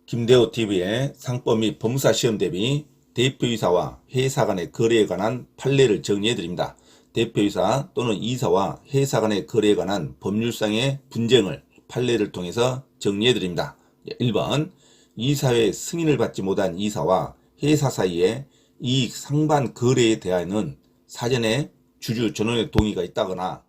김대호 TV의 상법 및 법무사 시험 대비 대표이사와 회사 간의 거래에 관한 판례를 정리해 드립니다. 대표이사 또는 이사와 회사 간의 거래에 관한 법률상의 분쟁을 판례를 통해서 정리해 드립니다. 1번, 이사회 승인을 받지 못한 이사와 회사 사이에 이익 상반 거래에 대하여는 사전에 주주 전원의 동의가 있다거나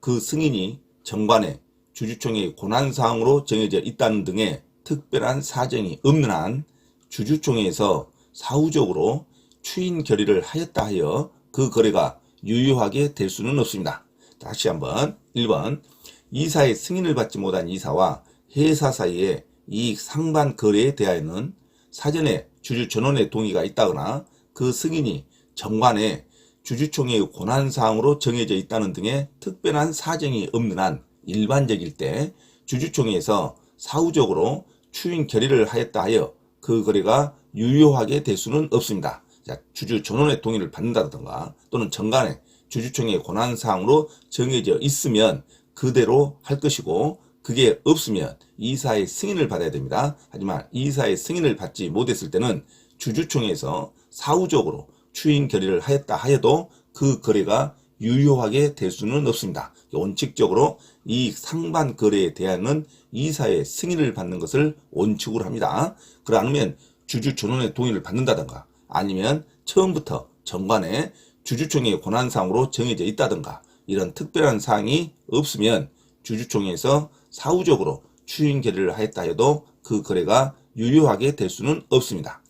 그 승인이 정관의 주주총회의 권한사항으로 정해져 있다는 등의 특별한 사정이 없는 한 주주총회에서 사후적으로 추인 결의를 하였다 하여 그 거래가 유효하게 될 수는 없습니다. 다시 한번 1번, 이사의 승인을 받지 못한 이사와 회사 사이에 이익 상반 거래에 대하여는 사전에 주주 전원의 동의가 있다거나 그 승인이 정관의 주주총회의 권한사항으로 정해져 있다는 등의 특별한 사정이 없는 한 일반적일 때 주주총회에서 사후적으로 추인 결의를 하였다 하여 그 거래가 유효하게 될 수는 없습니다. 자, 주주 전원의 동의를 받는다든가 또는 정관의 주주총회의 권한사항으로 정해져 있으면 그대로 할 것이고, 그게 없으면 이사의 승인을 받아야 됩니다. 하지만 이사의 승인을 받지 못했을 때는 주주총회에서 사후적으로 추인 결의를 하였다 하여도 그 거래가 유효하게 될 수는 없습니다. 원칙적으로 이익 상반 거래에 대하여는 이사의 승인을 받는 것을 원칙으로 합니다. 그러지 않으면 주주 전원의 동의를 받는다든가 아니면 처음부터 정관에 주주총회의 권한사항으로 정해져 있다든가 이런 특별한 사항이 없으면 주주총회에서 사후적으로 추인 결의를 하였다 해도 그 거래가 유효하게 될 수는 없습니다.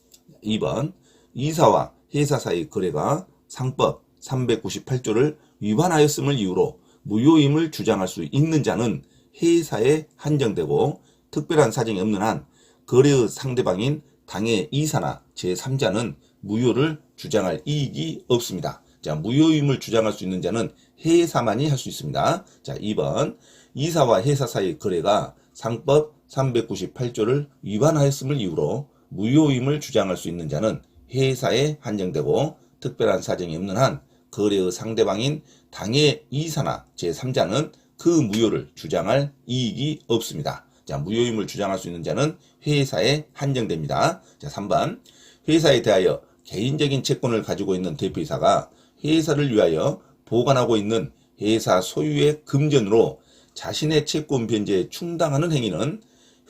2번, 이사와 회사 사이 거래가 상법 398조를 위반하였음을 이유로 무효임을 주장할 수 있는 자는 회사에 한정되고, 특별한 사정이 없는 한 거래의 상대방인 당의 이사나 제3자는 무효를 주장할 이익이 없습니다. 자, 무효임을 주장할 수 있는 자는 회사만이 할 수 있습니다. 자, 2번, 이사와 회사 사이 거래가 상법 398조를 위반하였음을 이유로 무효임을 주장할 수 있는 자는 회사에 한정되고, 특별한 사정이 없는 한 거래의 상대방인 당의 이사나 제3자는 그 무효를 주장할 이익이 없습니다. 자, 무효임을 주장할 수 있는 자는 회사에 한정됩니다. 자, 3번, 회사에 대하여 개인적인 채권을 가지고 있는 대표이사가 회사를 위하여 보관하고 있는 회사 소유의 금전으로 자신의 채권 변제에 충당하는 행위는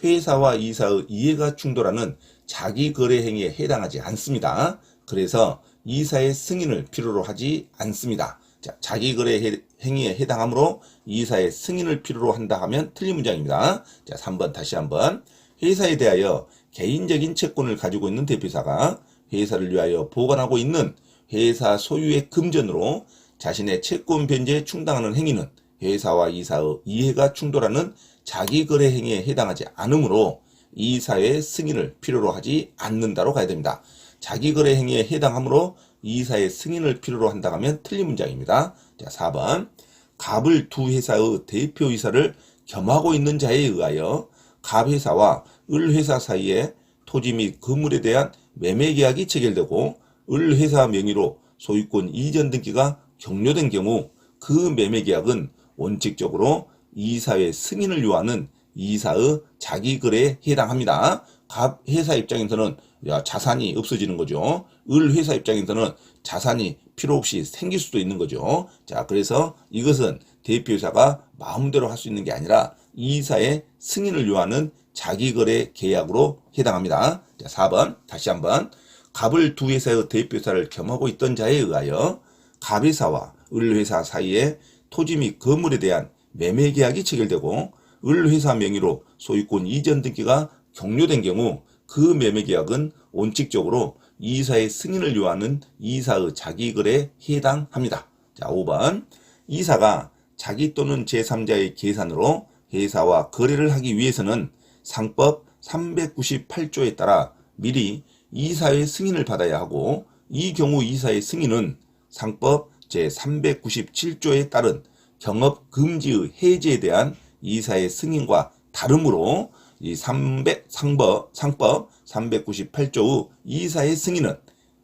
회사와 이사의 이해가 충돌하는 자기거래 행위에 해당하지 않습니다. 그래서 이사의 승인을 필요로 하지 않습니다. 자, 자기거래 행위에 해당하므로 이사의 승인을 필요로 한다 하면 틀린 문장입니다. 자, 3번 다시 한번, 회사에 대하여 개인적인 채권을 가지고 있는 대표이사가 회사를 위하여 보관하고 있는 회사 소유의 금전으로 자신의 채권 변제에 충당하는 행위는 회사와 이사의 이해가 충돌하는 자기거래 행위에 해당하지 않으므로 이사의 승인을 필요로 하지 않는다로 가야 됩니다. 자기거래 행위에 해당하므로 이사의 승인을 필요로 한다 하면 틀린 문장입니다. 자, 4번, 갑을 두 회사의 대표이사를 겸하고 있는 자에 의하여 갑회사와 을회사 사이에 토지 및 건물에 대한 매매계약이 체결되고 을회사 명의로 소유권 이전 등기가 격려된 경우 그 매매계약은 원칙적으로 이사의 승인을 요하는 이사의 자기거래에 해당합니다. 갑 회사 입장에서는 자산이 없어지는 거죠. 을 회사 입장에서는 자산이 필요 없이 생길 수도 있는 거죠. 자, 그래서 이것은 대표이사가 마음대로 할 수 있는 게 아니라 이사의 승인을 요하는 자기거래 계약으로 해당합니다. 자, 4번 다시 한번, 갑을 두 회사의 대표이사를 겸하고 있던 자에 의하여 갑회사와 을회사 사이에 토지 및 건물에 대한 매매계약이 체결되고 을회사 명의로 소유권 이전 등기가 격려된 경우 그 매매계약은 원칙적으로 이사의 승인을 요하는 이사의 자기거래에 해당합니다. 자, 5번, 이사가 자기 또는 제3자의 계산으로 회사와 거래를 하기 위해서는 상법 398조에 따라 미리 이사의 승인을 받아야 하고, 이 경우 이사의 승인은 상법 제397조에 따른 경업 금지의 해제에 대한 이사의 승인과 다르므로 이 상법 398조의 이사의 승인은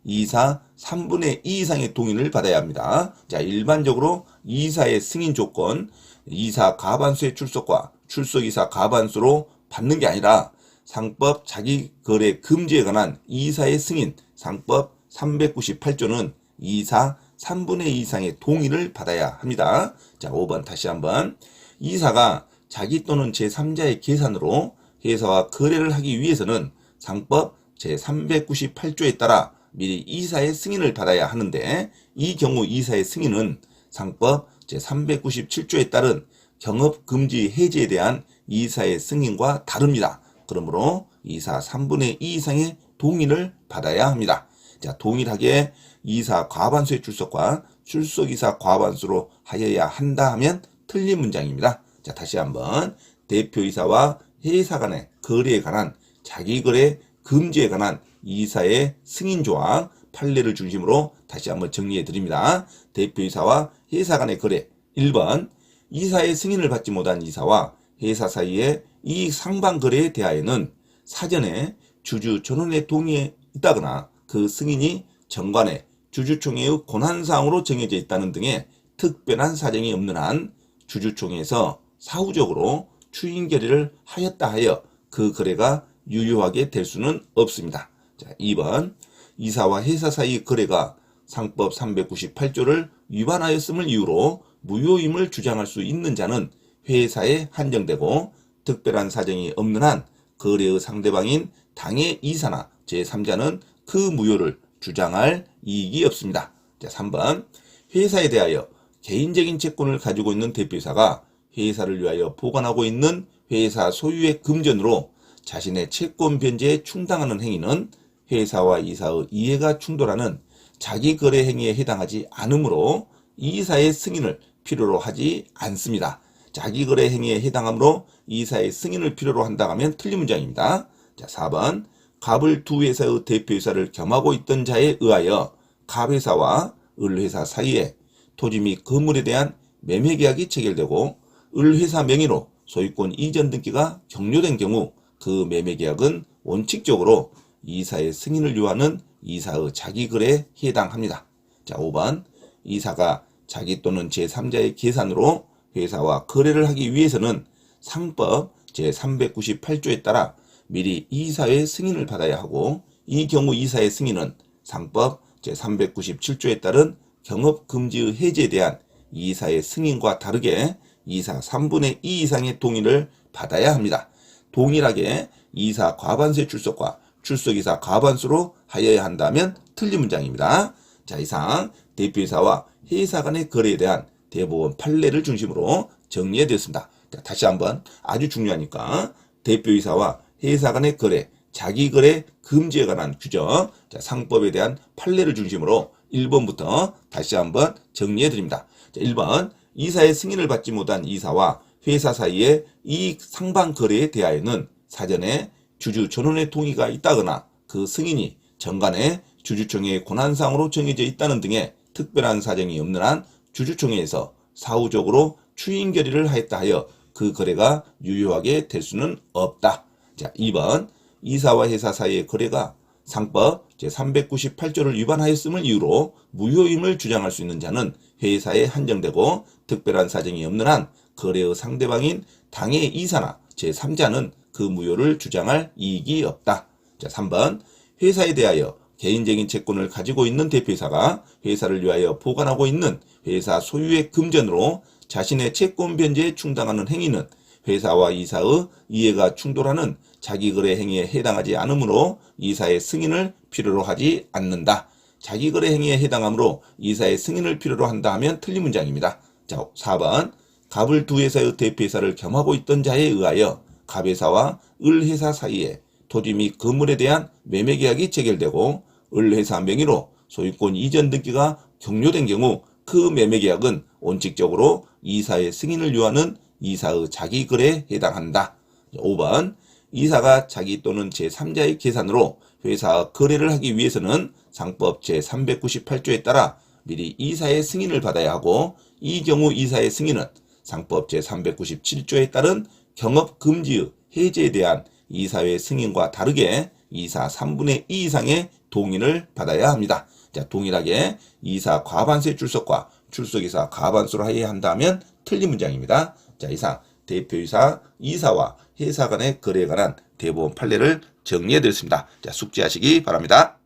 이사 3분의 2 이상의 동의를 받아야 합니다. 자, 일반적으로 이사의 승인 조건, 이사 과반수의 출석과 출석이사 과반수로 받는 게 아니라 상법 자기거래 금지에 관한 이사의 승인 상법 398조는 이사 3분의 2 이상의 동의를 받아야 합니다. 자, 5번 다시 한번. 이사가 자기 또는 제3자의 계산으로 회사와 거래를 하기 위해서는 상법 제398조에 따라 미리 이사의 승인을 받아야 하는데, 이 경우 이사의 승인은 상법 제397조에 따른 경업금지 해제에 대한 이사의 승인과 다릅니다. 그러므로 이사 3분의 2 이상의 동의를 받아야 합니다. 자, 동일하게 이사 과반수의 출석과 출석이사 과반수로 하여야 한다 하면 틀린 문장입니다. 자, 다시 한번. 대표이사와 회사 간의 거래에 관한 자기거래 금지에 관한 이사의 승인 조항 판례를 중심으로 다시 한번 정리해 드립니다. 대표이사와 회사 간의 거래. 1번. 이사의 승인을 받지 못한 이사와 회사 사이의 이익 상반 거래에 대하여는 사전에 주주 전원의 동의에 있다거나 그 승인이 정관의 주주총회의 권한사항으로 정해져 있다는 등의 특별한 사정이 없는 한 주주총회에서 사후적으로 추인 결의를 하였다 하여 그 거래가 유효하게 될 수는 없습니다. 자, 2번. 이사와 회사 사이 거래가 상법 398조를 위반하였음을 이유로 무효임을 주장할 수 있는 자는 회사에 한정되고, 특별한 사정이 없는 한 거래의 상대방인 당의 이사나 제3자는 그 무효를 주장할 이익이 없습니다. 자, 3번. 회사에 대하여 개인적인 채권을 가지고 있는 대표이사가 회사를 위하여 보관하고 있는 회사 소유의 금전으로 자신의 채권 변제에 충당하는 행위는 회사와 이사의 이해가 충돌하는 자기거래 행위에 해당하지 않으므로 이사의 승인을 필요로 하지 않습니다. 자기거래 행위에 해당하므로 이사의 승인을 필요로 한다 하면 틀린 문장입니다. 자, 4번. 갑을 두 회사의 대표이사를 겸하고 있던 자에 의하여 갑회사와 을회사 사이에 토지 및 건물에 대한 매매계약이 체결되고 을회사 명의로 소유권 이전 등기가 격려된 경우 그 매매계약은 원칙적으로 이사의 승인을 요하는 이사의 자기거래에 해당합니다. 자, 5번. 이사가 자기 또는 제3자의 계산으로 회사와 거래를 하기 위해서는 상법 제398조에 따라 미리 이사의 승인을 받아야 하고, 이 경우 이사의 승인은 상법 제397조에 따른 경업금지의 해제에 대한 이사의 승인과 다르게 이사 3분의 2 이상의 동의를 받아야 합니다. 동일하게 이사 과반수의 출석과 출석이사 과반수로 하여야 한다면 틀린 문장입니다. 자, 이상 대표이사와 회사 간의 거래에 대한 대법원 판례를 중심으로 정리해드렸습니다. 자, 다시 한번 아주 중요하니까 대표이사와 회사 간의 거래, 자기거래 금지에 관한 규정, 자, 상법에 대한 판례를 중심으로 1번부터 다시 한번 정리해드립니다. 자, 1번. 이사의 승인을 받지 못한 이사와 회사 사이의 이익 상반 거래에 대하여는 사전에 주주 전원의 동의가 있다거나 그 승인이 정관의 주주총회의 권한사항으로 정해져 있다는 등의 특별한 사정이 없는 한 주주총회에서 사후적으로 추인 결의를 하였다 하여 그 거래가 유효하게 될 수는 없다. 자, 2번. 이사와 회사 사이의 거래가 상법 제398조를 위반하였음을 이유로 무효임을 주장할 수 있는 자는 회사에 한정되고, 특별한 사정이 없는 한 거래의 상대방인 당의 이사나 제3자는 그 무효를 주장할 이익이 없다. 자, 3번. 회사에 대하여 개인적인 채권을 가지고 있는 대표이사가 회사를 위하여 보관하고 있는 회사 소유의 금전으로 자신의 채권 변제에 충당하는 행위는 회사와 이사의 이해가 충돌하는 자기거래 행위에 해당하지 않으므로 이사의 승인을 필요로 하지 않는다. 자기거래 행위에 해당하므로 이사의 승인을 필요로 한다 하면 틀린 문장입니다. 자, 4번. 갑을 두 회사의 대표이사를 겸하고 있던 자에 의하여 갑회사와 을회사 사이에 토지 및 건물에 대한 매매계약이 체결되고 을회사 명의로 소유권 이전 등기가 격려된 경우 그 매매계약은 원칙적으로 이사의 승인을 요하는 이사의 자기거래에 해당한다. 5번. 이사가 자기 또는 제3자의 계산으로 회사와 거래를 하기 위해서는 상법 제398조에 따라 미리 이사의 승인을 받아야 하고, 이 경우 이사의 승인은 상법 제397조에 따른 경업금지의 해제에 대한 이사의 승인과 다르게 이사 3분의 2 이상의 동의를 받아야 합니다. 자, 동일하게 이사 과반수의 출석과 출석이사 과반수로 하여야 한다면 틀린 문장입니다. 자, 이상 대표이사, 이사와 회사 간의 거래에 관한 대법원 판례를 정리해드렸습니다. 자, 숙지하시기 바랍니다.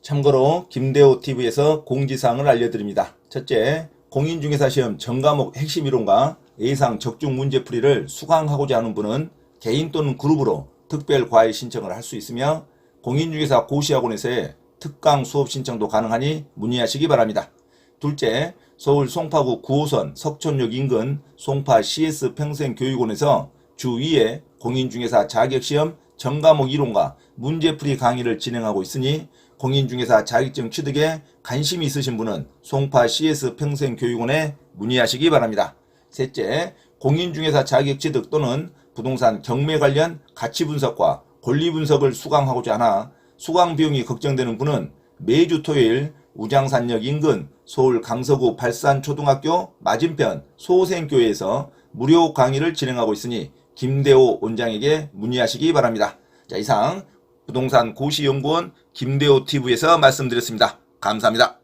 참고로 김대호TV에서 공지사항을 알려드립니다. 첫째, 공인중개사 시험 전과목 핵심 이론과 예상 적중 문제풀이를 수강하고자 하는 분은 개인 또는 그룹으로 특별 과외 신청을 할 수 있으며 공인중개사 고시학원에서의 특강 수업 신청도 가능하니 문의하시기 바랍니다. 둘째, 서울 송파구 9호선 석촌역 인근 송파 CS 평생교육원에서 주 2회 공인중개사 자격시험 전과목 이론과 문제풀이 강의를 진행하고 있으니 공인중개사 자격증 취득에 관심이 있으신 분은 송파 CS 평생교육원에 문의하시기 바랍니다. 셋째, 공인중개사 자격 취득 또는 부동산 경매 관련 가치 분석과 권리 분석을 수강하고자 하나 수강 비용이 걱정되는 분은 매주 토요일 우장산역 인근 서울 강서구 발산초등학교 맞은편 소생교회에서 무료 강의를 진행하고 있으니 김대호 원장에게 문의하시기 바랍니다. 자, 이상 부동산 고시연구원 김대호TV에서 말씀드렸습니다. 감사합니다.